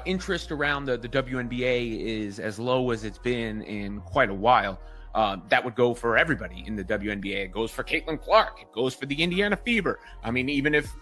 Interest around the WNBA is as low as it's been in quite a while. That would go for everybody in the WNBA. It goes for Caitlin Clark. It goes for the Indiana Fever. I mean, even if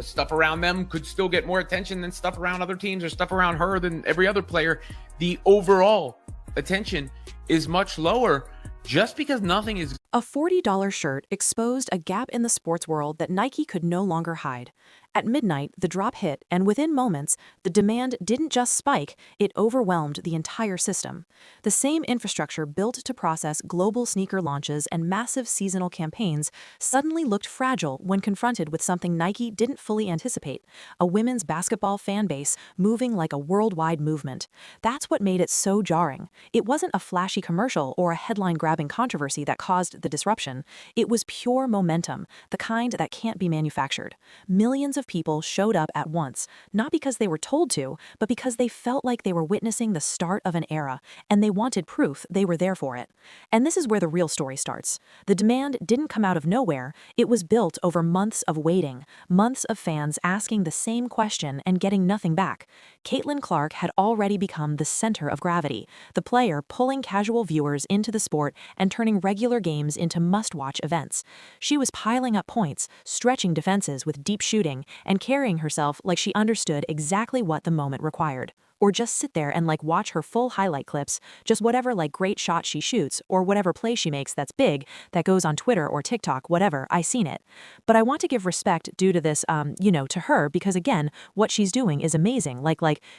stuff around them could still get more attention than stuff around other teams or stuff around her than every other player, the overall attention is much lower just because nothing is. A $40 shirt exposed a gap in the sports world that Nike could no longer hide. At midnight, the drop hit, and within moments, the demand didn't just spike, it overwhelmed the entire system. The same infrastructure built to process global sneaker launches and massive seasonal campaigns suddenly looked fragile when confronted with something Nike didn't fully anticipate: a women's basketball fan base moving like a worldwide movement. That's what made it so jarring. It wasn't a flashy commercial or a headline-grabbing controversy that caused the disruption. It was pure momentum, the kind that can't be manufactured. Millions of people showed up at once, not because they were told to, but because they felt like they were witnessing the start of an era, and they wanted proof they were there for it. And this is where the real story starts. The demand didn't come out of nowhere. It was built over months of waiting, months of fans asking the same question and getting nothing back. Caitlin Clark had already become the center of gravity, the player pulling casual viewers into the sport and turning regular games into must-watch events. She was piling up points, stretching defenses with deep shooting, and carrying herself like she understood exactly what the moment required. Or just sit there and watch her full highlight clips, just whatever great shot she shoots, or whatever play she makes that's big, that goes on Twitter or TikTok, whatever, I seen it. But I want to give respect due to this, to her, because again, what she's doing is amazing.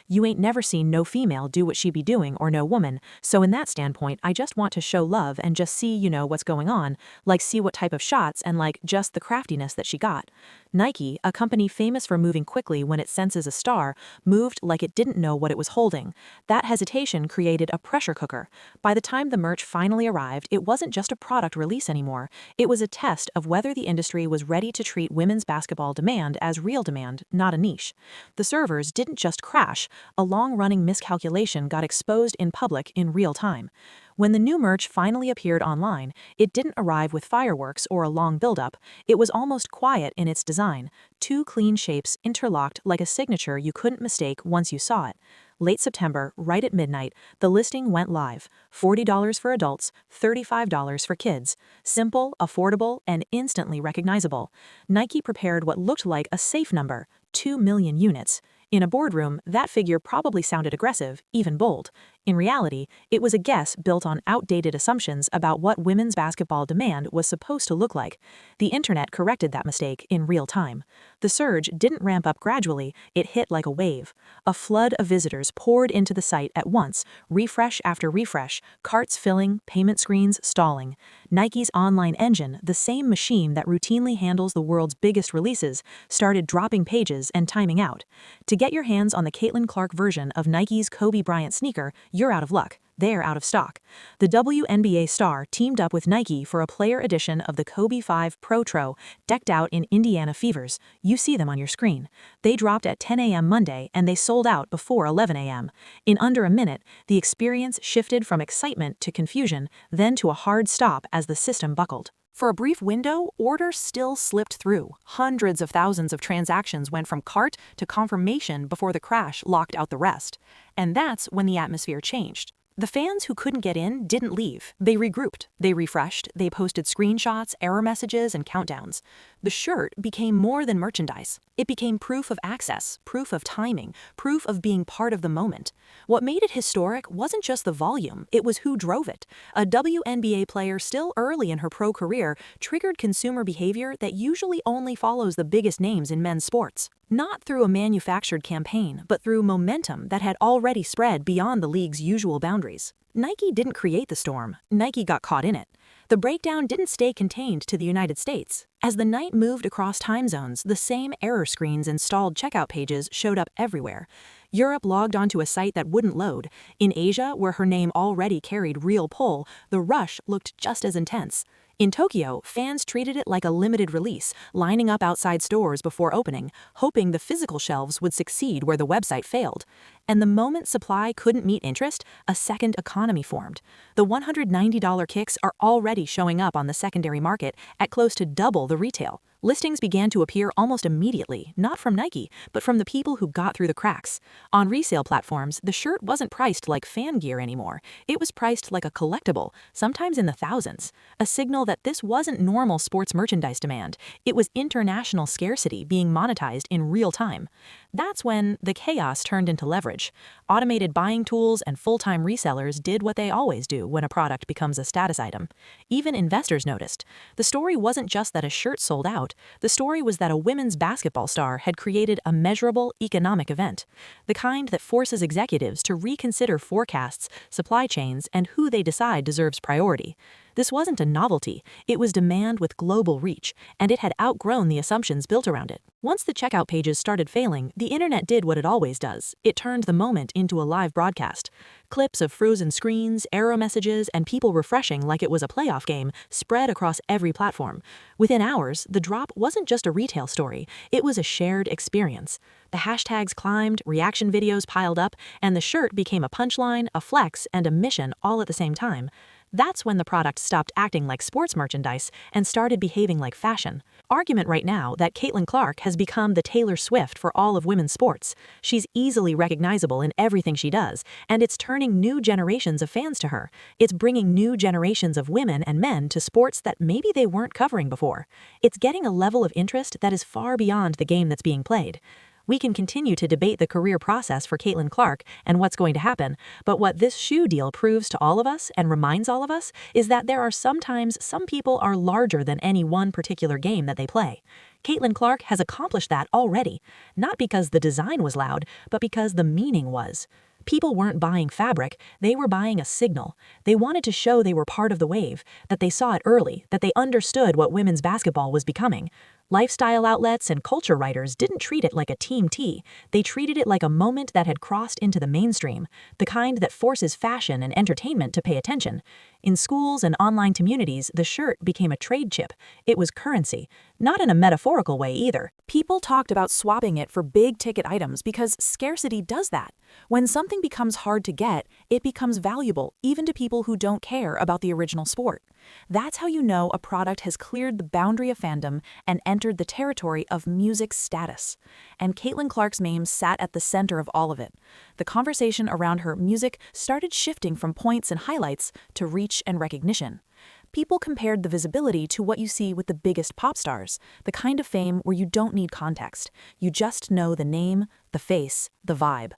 You ain't never seen no female do what she be doing, or no woman. So in that standpoint, I just want to show love and just see, what's going on, see what type of shots and just the craftiness that she got. Nike, a company famous for moving quickly when it senses a star, moved like it didn't know what it was holding. That hesitation created a pressure cooker. By the time the merch finally arrived, it wasn't just a product release anymore. It was a test of whether the industry was ready to treat women's basketball demand as real demand, not a niche. The servers didn't just crash. A long-running miscalculation got exposed in public in real time. When the new merch finally appeared online, it didn't arrive with fireworks or a long buildup. It was almost quiet in its design. Two clean shapes interlocked like a signature you couldn't mistake once you saw it. Late September, right at midnight, the listing went live. $40 for adults, $35 for kids. Simple, affordable, and instantly recognizable. Nike prepared what looked like a safe number: 2 million units. In a boardroom, that figure probably sounded aggressive, even bold. In reality, it was a guess built on outdated assumptions about what women's basketball demand was supposed to look like. The internet corrected that mistake in real time. The surge didn't ramp up gradually, it hit like a wave. A flood of visitors poured into the site at once, refresh after refresh, carts filling, payment screens stalling. Nike's online engine, the same machine that routinely handles the world's biggest releases, started dropping pages and timing out. To get your hands on the Caitlin Clark version of Nike's Kobe Bryant sneaker, you're out of luck. They're out of stock. The WNBA star teamed up with Nike for a player edition of the Kobe 5 Pro Tro, decked out in Indiana Fevers. You see them on your screen. They dropped at 10 a.m. Monday, and they sold out before 11 a.m. In under a minute, the experience shifted from excitement to confusion, then to a hard stop as the system buckled. For a brief window, orders still slipped through. Hundreds of thousands of transactions went from cart to confirmation before the crash locked out the rest. And that's when the atmosphere changed. The fans who couldn't get in didn't leave. They regrouped, they refreshed, they posted screenshots, error messages, and countdowns. The shirt became more than merchandise. It became proof of access, proof of timing, proof of being part of the moment. What made it historic wasn't just the volume, it was who drove it. A WNBA player still early in her pro career triggered consumer behavior that usually only follows the biggest names in men's sports. Not through a manufactured campaign, but through momentum that had already spread beyond the league's usual boundaries. Nike didn't create the storm, Nike got caught in it. The breakdown didn't stay contained to the United States. As the night moved across time zones, the same error screens and stalled checkout pages showed up everywhere. Europe logged onto a site that wouldn't load. In Asia, where her name already carried real pull, the rush looked just as intense. In Tokyo, fans treated it like a limited release, lining up outside stores before opening, hoping the physical shelves would succeed where the website failed. And the moment supply couldn't meet interest, a second economy formed. The $190 kicks are already showing up on the secondary market at close to double the retail. Listings began to appear almost immediately, not from Nike, but from the people who got through the cracks. On resale platforms, the shirt wasn't priced like fan gear anymore. It was priced like a collectible, sometimes in the thousands. A signal that this wasn't normal sports merchandise demand. It was international scarcity being monetized in real time. That's when the chaos turned into leverage. Automated buying tools and full-time resellers did what they always do when a product becomes a status item. Even investors noticed. The story wasn't just that a shirt sold out. The story was that a women's basketball star had created a measurable economic event, the kind that forces executives to reconsider forecasts, supply chains, and who they decide deserves priority. This wasn't a novelty, it was demand with global reach, and it had outgrown the assumptions built around it. Once the checkout pages started failing, the internet did what it always does. It turned the moment into a live broadcast. Clips of frozen screens, error messages, and people refreshing like it was a playoff game spread across every platform. Within hours, the drop wasn't just a retail story, it was a shared experience. The hashtags climbed, reaction videos piled up, and the shirt became a punchline, a flex, and a mission all at the same time. That's when the product stopped acting like sports merchandise and started behaving like fashion. Argument right now that Caitlin Clark has become the Taylor Swift for all of women's sports. She's easily recognizable in everything she does, and it's turning new generations of fans to her. It's bringing new generations of women and men to sports that maybe they weren't covering before. It's getting a level of interest that is far beyond the game that's being played. We can continue to debate the career process for Caitlin Clark and what's going to happen, but what this shoe deal proves to all of us and reminds all of us is that there are sometimes some people are larger than any one particular game that they play. Caitlin Clark has accomplished that already, not because the design was loud, but because the meaning was. People weren't buying fabric, they were buying a signal. They wanted to show they were part of the wave, that they saw it early, that they understood what women's basketball was becoming. Lifestyle outlets and culture writers didn't treat it like a team tee. They treated it like a moment that had crossed into the mainstream, the kind that forces fashion and entertainment to pay attention. In schools and online communities, the shirt became a trade chip. It was currency, not in a metaphorical way either. People talked about swapping it for big-ticket items because scarcity does that. When something becomes hard to get, it becomes valuable even to people who don't care about the original sport. That's how you know a product has cleared the boundary of fandom and entered the territory of music status. And Caitlin Clark's name sat at the center of all of it. The conversation around her music started shifting from points and highlights to reach and recognition. People compared the visibility to what you see with the biggest pop stars, the kind of fame where you don't need context. You just know the name, the face, the vibe.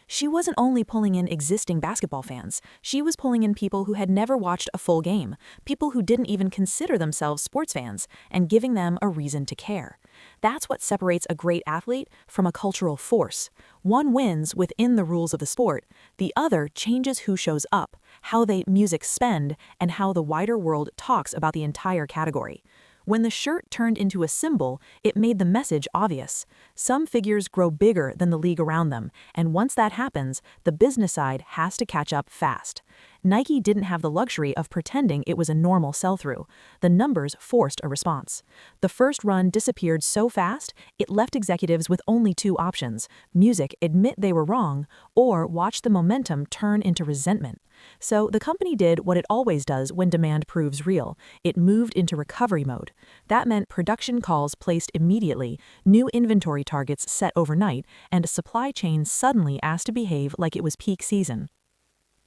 She wasn't only pulling in existing basketball fans, she was pulling in people who had never watched a full game, people who didn't even consider themselves sports fans, and giving them a reason to care. That's what separates a great athlete from a cultural force. One wins within the rules of the sport, the other changes who shows up, how they music spend, and how the wider world talks about the entire category. When the shirt turned into a symbol, it made the message obvious. Some figures grow bigger than the league around them, and once that happens, the business side has to catch up fast. Nike didn't have the luxury of pretending it was a normal sell-through. The numbers forced a response. The first run disappeared so fast, it left executives with only two options: music admit they were wrong, or watch the momentum turn into resentment. So the company did what it always does when demand proves real. It moved into recovery mode. That meant production calls placed immediately, new inventory targets set overnight, and a supply chain suddenly asked to behave like it was peak season.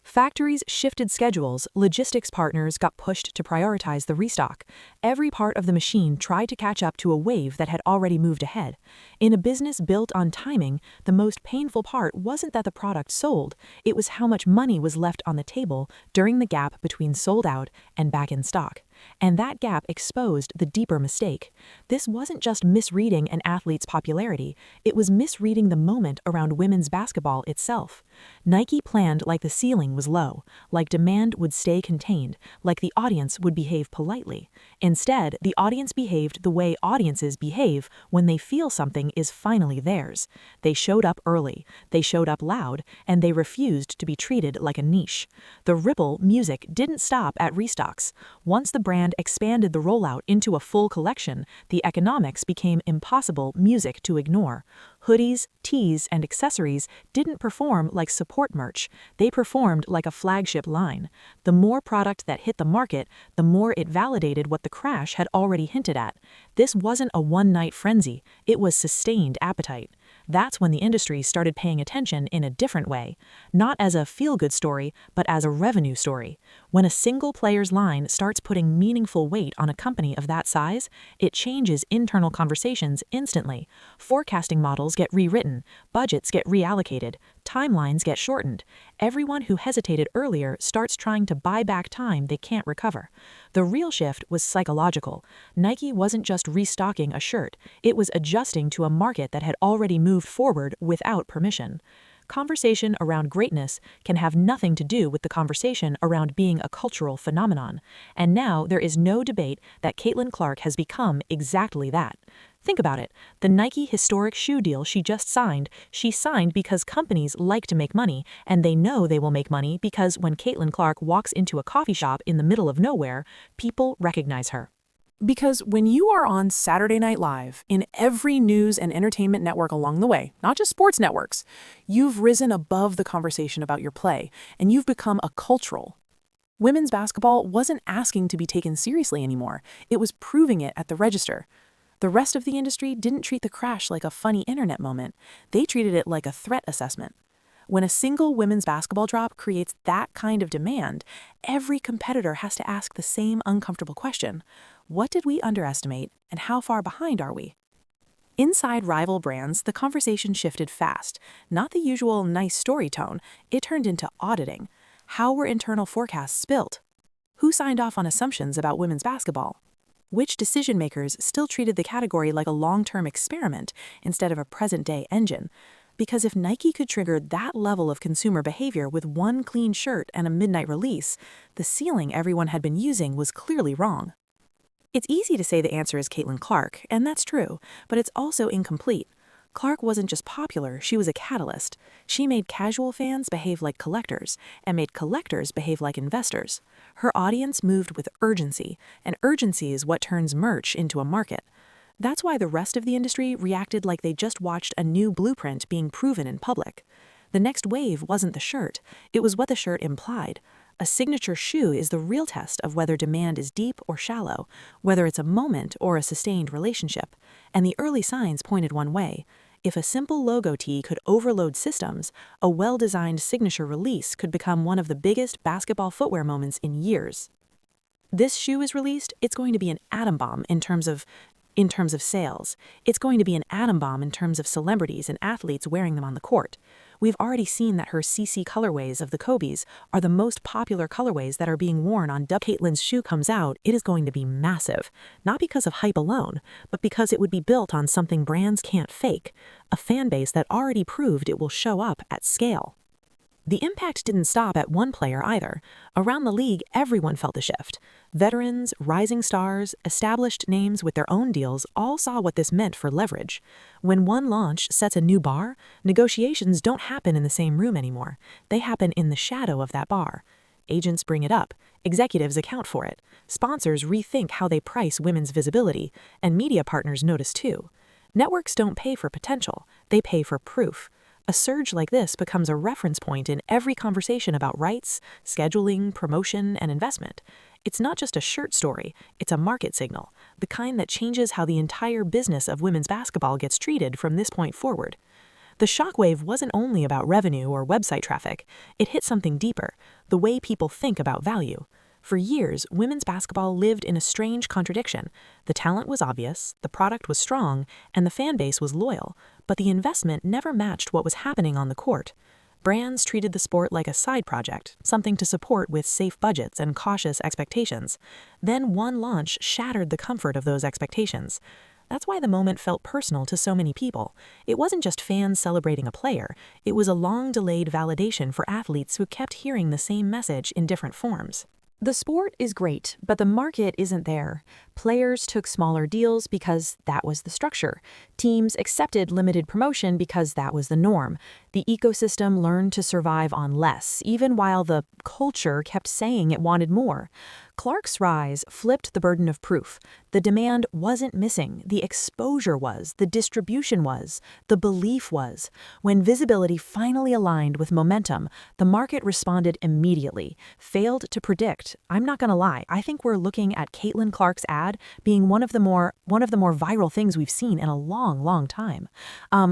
Factories shifted schedules, logistics partners got pushed to prioritize the restock. Every part of the machine tried to catch up to a wave that had already moved ahead. In a business built on timing, the most painful part wasn't that the product sold, it was how much money was left on the table during the gap between sold out and back in stock. And that gap exposed the deeper mistake. This wasn't just misreading an athlete's popularity, it was misreading the moment around women's basketball itself. Nike planned like the ceiling was low, like demand would stay contained, like the audience would behave politely. Instead, the audience behaved the way audiences behave when they feel something is finally theirs. They showed up early, they showed up loud, and they refused to be treated like a niche. The ripple music didn't stop at restocks. Once the brand expanded the rollout into a full collection, the economics became impossible music to ignore. Hoodies, tees, and accessories didn't perform like support merch. They performed like a flagship line. The more product that hit the market, the more it validated what the crash had already hinted at. This wasn't a one-night frenzy. It was sustained appetite. That's when the industry started paying attention in a different way, not as a feel-good story, but as a revenue story. When a single player's line starts putting meaningful weight on a company of that size, it changes internal conversations instantly. Forecasting models get rewritten, budgets get reallocated, timelines get shortened. Everyone who hesitated earlier starts trying to buy back time they can't recover. The real shift was psychological. Nike wasn't just restocking a shirt, it was adjusting to a market that had already moved forward without permission. Conversation around greatness can have nothing to do with the conversation around being a cultural phenomenon. And now there is no debate that Caitlin Clark has become exactly that. Think about it. The Nike historic shoe deal she signed because companies like to make money, and they know they will make money because when Caitlin Clark walks into a coffee shop in the middle of nowhere, people recognize her. Because when you are on Saturday Night Live in every news and entertainment network along the way, not just sports networks, you've risen above the conversation about your play, and you've become a cultural. Women's basketball wasn't asking to be taken seriously anymore. It was proving it at the register. The rest of the industry didn't treat the crash like a funny internet moment. They treated it like a threat assessment. When a single women's basketball drop creates that kind of demand, every competitor has to ask the same uncomfortable question. What did we underestimate, and how far behind are we? Inside rival brands, the conversation shifted fast. Not the usual nice story tone, it turned into auditing. How were internal forecasts built? Who signed off on assumptions about women's basketball? Which decision makers still treated the category like a long-term experiment instead of a present-day engine? Because if Nike could trigger that level of consumer behavior with one clean shirt and a midnight release, the ceiling everyone had been using was clearly wrong. It's easy to say the answer is Caitlin Clark, and that's true, but it's also incomplete. Clark wasn't just popular, she was a catalyst. She made casual fans behave like collectors, and made collectors behave like investors. Her audience moved with urgency, and urgency is what turns merch into a market. That's why the rest of the industry reacted like they just watched a new blueprint being proven in public. The next wave wasn't the shirt, it was what the shirt implied. A signature shoe is the real test of whether demand is deep or shallow, whether it's a moment or a sustained relationship. And the early signs pointed one way. If a simple logo tee could overload systems, a well-designed signature release could become one of the biggest basketball footwear moments in years. This shoe is released, it's going to be an atom bomb in terms of sales. It's going to be an atom bomb in terms of celebrities and athletes wearing them on the court. We've already seen that her CC colorways of the Kobe's are the most popular colorways that are being worn on Caitlin's shoe comes out, it is going to be massive. Not because of hype alone, but because it would be built on something brands can't fake, a fan base that already proved it will show up at scale. The impact didn't stop at one player either. Around the league, everyone felt the shift. Veterans, rising stars, established names with their own deals all saw what this meant for leverage. When one launch sets a new bar, negotiations don't happen in the same room anymore. They happen in the shadow of that bar. Agents bring it up, executives account for it, sponsors rethink how they price women's visibility, and media partners notice too. Networks don't pay for potential, they pay for proof. A surge like this becomes a reference point in every conversation about rights, scheduling, promotion, and investment. It's not just a shirt story, it's a market signal, the kind that changes how the entire business of women's basketball gets treated from this point forward. The shockwave wasn't only about revenue or website traffic, it hit something deeper, the way people think about value. For years, women's basketball lived in a strange contradiction. The talent was obvious, the product was strong, and the fan base was loyal, but the investment never matched what was happening on the court. Brands treated the sport like a side project, something to support with safe budgets and cautious expectations. Then one launch shattered the comfort of those expectations. That's why the moment felt personal to so many people. It wasn't just fans celebrating a player, it was a long-delayed validation for athletes who kept hearing the same message in different forms. The sport is great, but the market isn't there. Players took smaller deals because that was the structure. Teams accepted limited promotion because that was the norm. The ecosystem learned to survive on less, even while the culture kept saying it wanted more. Clark's rise flipped the burden of proof. The demand wasn't missing, the exposure was, the distribution was, the belief was. When visibility finally aligned with momentum, the market responded immediately, failed to predict. I'm not gonna lie, I think we're looking at Caitlin Clark's ad being one of the more viral things we've seen in a long time.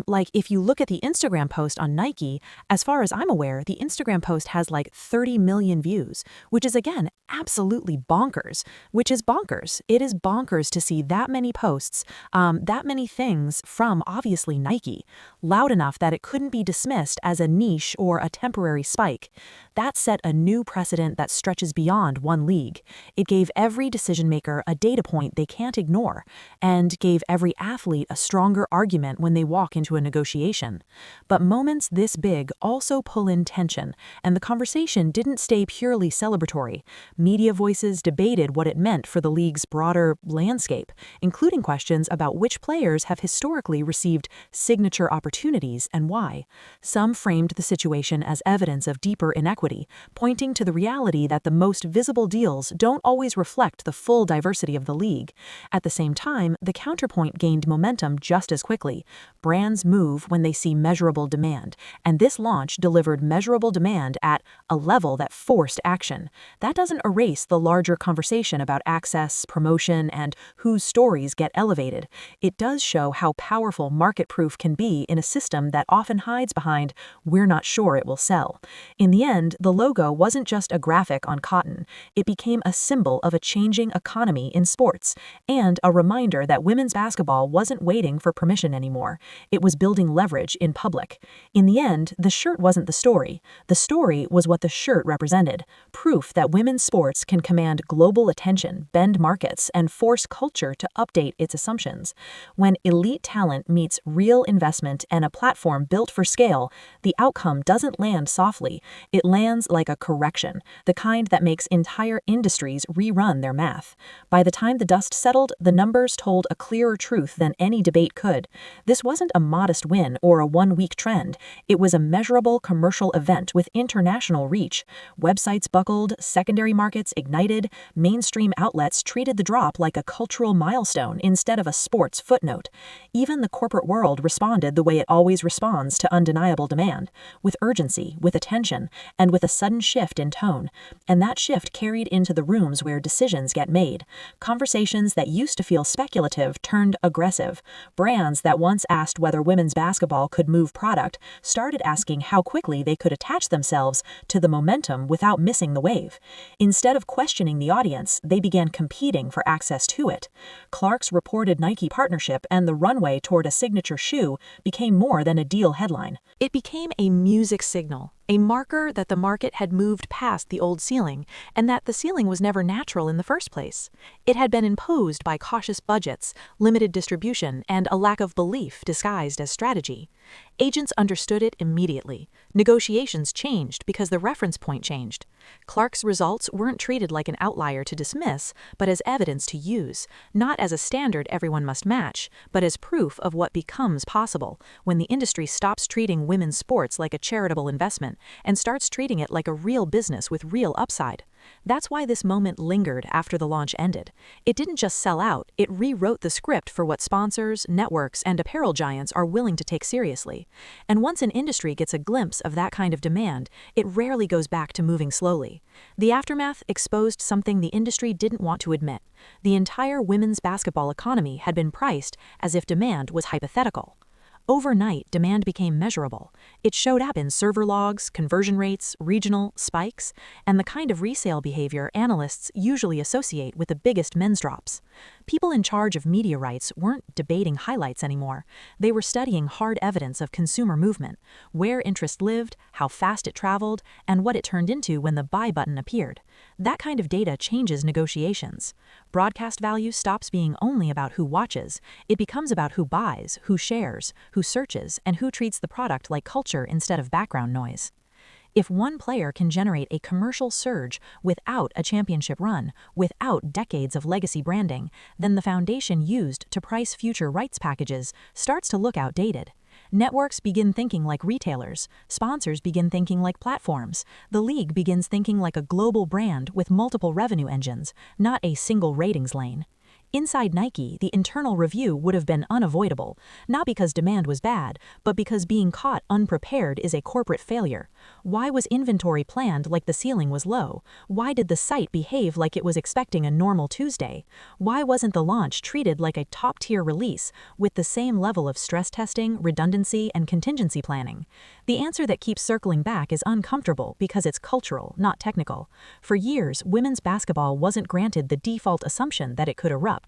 Like if you look at the Instagram post on Nike, as far as I'm aware, the Instagram post has like 30 million views, which is again absolutely bonkers, which is bonkers. It is bonkers to see that many posts, that many things from obviously Nike, loud enough that it couldn't be dismissed as a niche or a temporary spike. That set a new precedent that stretches beyond one league. It gave every decision maker a data point they can't ignore, and gave every athlete a stronger argument when they walk into a negotiation. But moments this big also pull in tension, and the conversation didn't stay purely celebratory. Media voices debated what it meant for the league's broader landscape, including questions about which players have historically received signature opportunities and why. Some framed the situation as evidence of deeper inequity, pointing to the reality that the most visible deals don't always reflect the full diversity of the league. At the same time, the counterpoint gained momentum just as quickly. Brands move when they see measurable demand, and this launch delivered measurable demand at a level that forced action. That doesn't erase the larger conversation about access, promotion, and whose stories get elevated. It does show how powerful market proof can be in a system that often hides behind, "we're not sure it will sell." In the end, the logo wasn't just a graphic on cotton. It became a symbol of a changing economy in sports, and a reminder that women's basketball wasn't waiting for permission anymore. It was building leverage in public. In the end, the shirt wasn't the story. The story was what the shirt represented: proof that women's sports can command global attention, bend markets, and force culture to update its assumptions. When elite talent meets real investment and a platform built for scale, the outcome doesn't land softly. It lands like a correction, the kind that makes entire industries rerun their math. By the time the dust settled, the numbers told a clearer truth than any debate could. This wasn't a modest win or a one-week trend. It was a measurable commercial event with international reach. Websites buckled, secondary markets ignited, mainstream outlets treated the drop like a cultural milestone instead of a sports footnote. Even the corporate world responded the way it always responds to undeniable demand, with urgency, with attention, and with a sudden shift in tone. And that shift carried into the rooms where decisions get made. Conversations that used to feel speculative turned aggressive. Brands that once asked whether women's basketball could move product started asking how quickly they could attach themselves to the momentum without missing the wave. Instead of questioning the audience, they began competing for access to it. Clark's reported Nike partnership and the runway toward a signature shoe became more than a deal headline. It became a music signal, a marker that the market had moved past the old ceiling, and that the ceiling was never natural in the first place. It had been imposed by cautious budgets, limited distribution, and a lack of belief disguised as strategy. Agents understood it immediately. Negotiations changed because the reference point changed. Clark's results weren't treated like an outlier to dismiss, but as evidence to use, not as a standard everyone must match, but as proof of what becomes possible when the industry stops treating women's sports like a charitable investment and starts treating it like a real business with real upside. That's why this moment lingered after the launch ended. It didn't just sell out, it rewrote the script for what sponsors, networks, and apparel giants are willing to take seriously. And once an industry gets a glimpse of that kind of demand, it rarely goes back to moving slowly. The aftermath exposed something the industry didn't want to admit. The entire women's basketball economy had been priced as if demand was hypothetical. Overnight, demand became measurable. It showed up in server logs, conversion rates, regional spikes, and the kind of resale behavior analysts usually associate with the biggest men's drops. People in charge of media rights weren't debating highlights anymore. They were studying hard evidence of consumer movement, where interest lived, how fast it traveled, and what it turned into when the buy button appeared. That kind of data changes negotiations. Broadcast value stops being only about who watches. It becomes about who buys, who shares, who searches, and who treats the product like culture instead of background noise. If one player can generate a commercial surge without a championship run, without decades of legacy branding, then the foundation used to price future rights packages starts to look outdated. Networks begin thinking like retailers. Sponsors begin thinking like platforms. The league begins thinking like a global brand with multiple revenue engines, not a single ratings lane. Inside Nike, the internal review would have been unavoidable, not because demand was bad, but because being caught unprepared is a corporate failure. Why was inventory planned like the ceiling was low? Why did the site behave like it was expecting a normal Tuesday? Why wasn't the launch treated like a top-tier release with the same level of stress testing, redundancy, and contingency planning? The answer that keeps circling back is uncomfortable because it's cultural, not technical. For years, women's basketball wasn't granted the default assumption that it could erupt.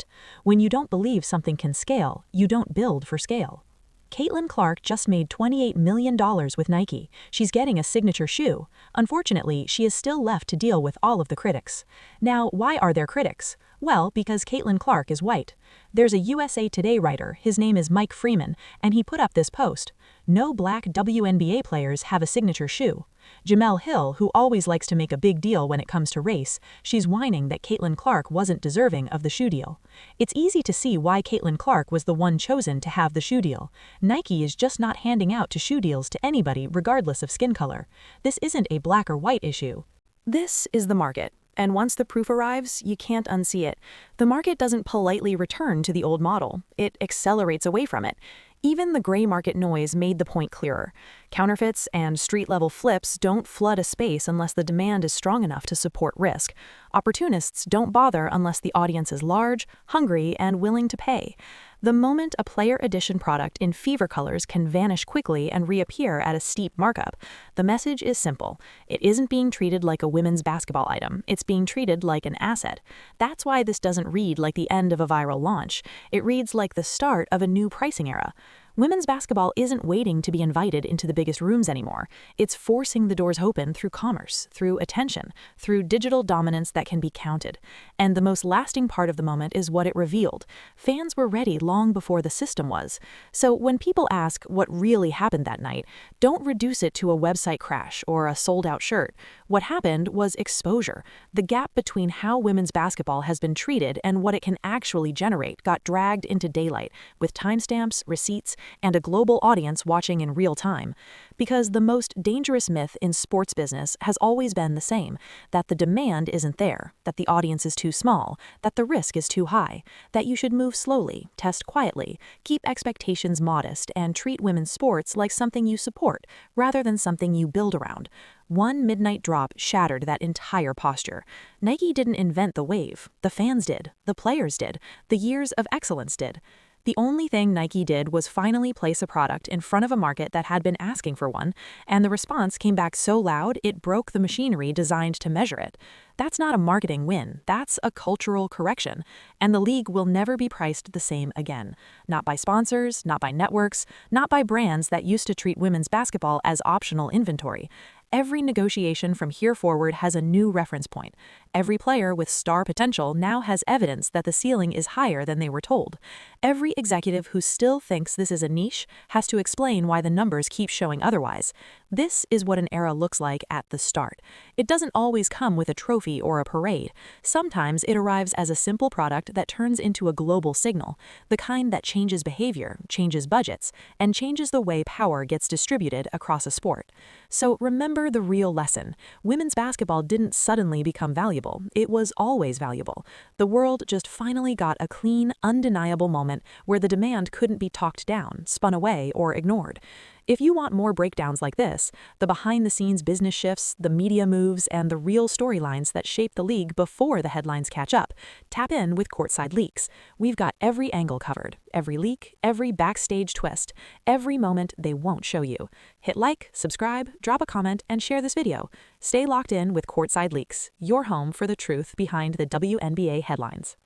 When you don't believe something can scale, you don't build for scale. Caitlin Clark just made $28 million with Nike. She's getting a signature shoe. Unfortunately, she is still left to deal with all of the critics. Now, why are there critics? Well, because Caitlin Clark is white. There's a USA Today writer, his name is Mike Freeman, and he put up this post. No black WNBA players have a signature shoe. Jamel Hill, who always likes to make a big deal when it comes to race, she's whining that Caitlin Clark wasn't deserving of the shoe deal. It's easy to see why Caitlin Clark was the one chosen to have the shoe deal. Nike is just not handing out shoe deals to anybody regardless of skin color. This isn't a black or white issue. This is the market. And once the proof arrives, you can't unsee it. The market doesn't politely return to the old model. It accelerates away from it. Even the gray market noise made the point clearer. Counterfeits and street-level flips don't flood a space unless the demand is strong enough to support risk. Opportunists don't bother unless the audience is large, hungry, and willing to pay. The moment a player edition product in fever colors can vanish quickly and reappear at a steep markup, the message is simple. It isn't being treated like a women's basketball item. It's being treated like an asset. That's why this doesn't read like the end of a viral launch. It reads like the start of a new pricing era. Women's basketball isn't waiting to be invited into the biggest rooms anymore. It's forcing the doors open through commerce, through attention, through digital dominance that can be counted. And the most lasting part of the moment is what it revealed. Fans were ready long before the system was. So when people ask what really happened that night, don't reduce it to a website crash or a sold-out shirt. What happened was exposure. The gap between how women's basketball has been treated and what it can actually generate got dragged into daylight, with timestamps, receipts, and a global audience watching in real time. Because the most dangerous myth in sports business has always been the same, that the demand isn't there, that the audience is too small, that the risk is too high, that you should move slowly, test quietly, keep expectations modest, and treat women's sports like something you support, rather than something you build around. One midnight drop shattered that entire posture. Nike didn't invent the wave. The fans did. The players did. The years of excellence did. The only thing Nike did was finally place a product in front of a market that had been asking for one, and the response came back so loud it broke the machinery designed to measure it. That's not a marketing win, that's a cultural correction, and the league will never be priced the same again. Not by sponsors, not by networks, not by brands that used to treat women's basketball as optional inventory. Every negotiation from here forward has a new reference point. Every player with star potential now has evidence that the ceiling is higher than they were told. Every executive who still thinks this is a niche has to explain why the numbers keep showing otherwise. This is what an era looks like at the start. It doesn't always come with a trophy or a parade. Sometimes it arrives as a simple product that turns into a global signal, the kind that changes behavior, changes budgets, and changes the way power gets distributed across a sport. So remember the real lesson. Women's basketball didn't suddenly become valuable. It was always valuable. The world just finally got a clean, undeniable moment where the demand couldn't be talked down, spun away, or ignored. If you want more breakdowns like this, the behind-the-scenes business shifts, the media moves, and the real storylines that shape the league before the headlines catch up, tap in with Courtside Leaks. We've got every angle covered, every leak, every backstage twist, every moment they won't show you. Hit like, subscribe, drop a comment, and share this video. Stay locked in with Courtside Leaks, your home for the truth behind the WNBA headlines.